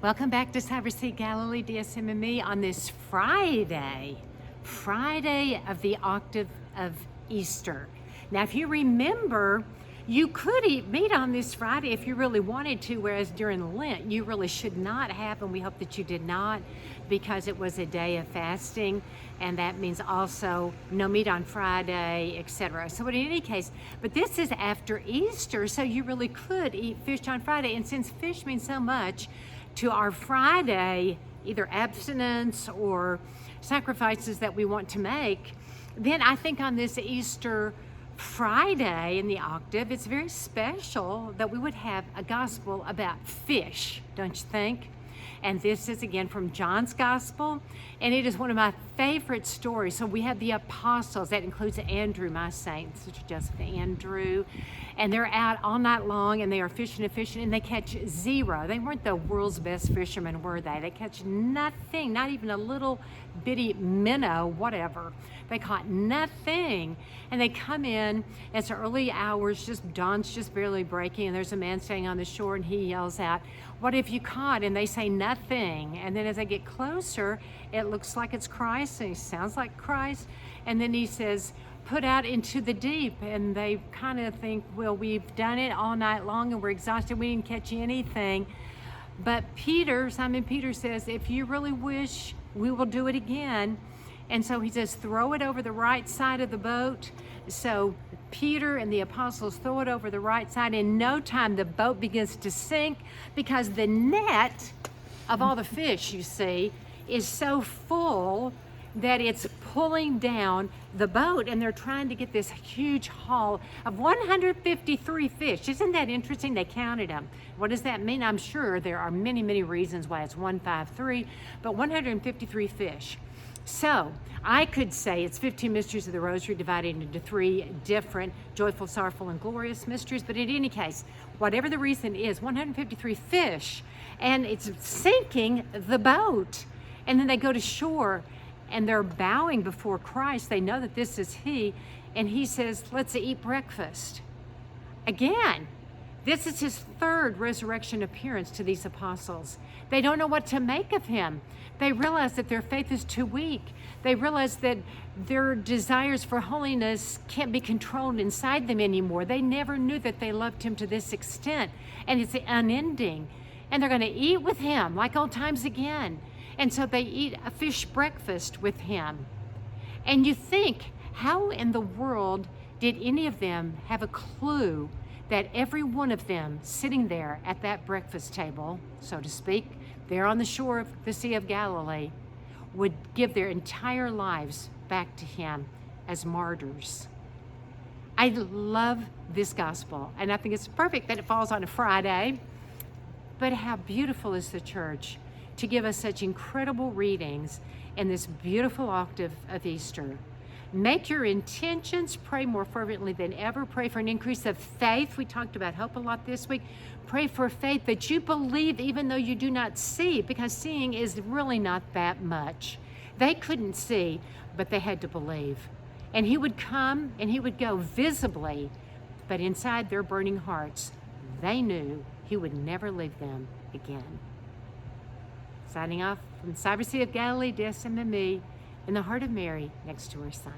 Welcome back to Cybersea of Galilee, DSM and me, on this Friday of the octave of Easter. Now, if you remember, you could eat meat on this Friday if you really wanted to, whereas during Lent, you really should not have, and we hope that you did not, because it was a day of fasting, and that means also no meat on Friday, etc. So in any case, but this is after Easter, so you really could eat fish on Friday, and since fish means so much to our Friday, either abstinence or sacrifices that we want to make, then I think on this Easter Friday in the octave, it's very special that we would have a gospel about fish, don't you think? And this is again from John's gospel, and it is one of my favorite stories. So we have the apostles, that includes Andrew, my saint, Sister Joseph Andrew, and they're out all night long and they are fishing, and they catch zero. They weren't the world's best fishermen, were they? They catch nothing, not even a little bitty minnow, whatever. They caught nothing, and they come in. It's early hours, dawn's just barely breaking, and there's a man standing on the shore, and he yells out, "What have you caught?" And they say nothing. And then as they get closer, it looks like it's Christ, and he sounds like Christ. And then he says, "Put out into the deep." And they kind of think, well, we've done it all night long and we're exhausted, we didn't catch anything. But Simon Peter says, "If you really wish, we will do it again." And so he says, "Throw it over the right side of the boat." So Peter and the apostles throw it over the right side. In no time, the boat begins to sink because the net of all the fish, you see, is so full that it's pulling down the boat, and they're trying to get this huge haul of 153 fish. Isn't that interesting? They counted them. What does that mean? I'm sure there are many, many reasons why it's 153, but 153 fish. So I could say it's 15 mysteries of the Rosary divided into 3 different joyful, sorrowful, and glorious mysteries. But in any case, whatever the reason is, 153 fish, and it's sinking the boat. And then they go to shore, and they're bowing before Christ. They know that this is He, and He says, "Let's eat breakfast." Again, this is His 3rd resurrection appearance to these apostles. They don't know what to make of Him. They realize that their faith is too weak. They realize that their desires for holiness can't be controlled inside them anymore. They never knew that they loved Him to this extent, and it's unending. And they're going to eat with Him like old times again. And so they eat a fish breakfast with Him. And you think, how in the world did any of them have a clue that every one of them sitting there at that breakfast table, so to speak, there on the shore of the Sea of Galilee, would give their entire lives back to Him as martyrs? I love this gospel, and I think it's perfect that it falls on a Friday, but how beautiful is the Church to give us such incredible readings in this beautiful octave of Easter. Make your intentions, pray more fervently than ever, pray for an increase of faith. We talked about hope a lot this week. Pray for faith that you believe even though you do not see, because seeing is really not that much. They couldn't see, but they had to believe. And He would come and He would go visibly, but inside their burning hearts, they knew He would never leave them again. Signing off from Cybersea of Galilee, DSM and me, in the heart of Mary, next to her Son.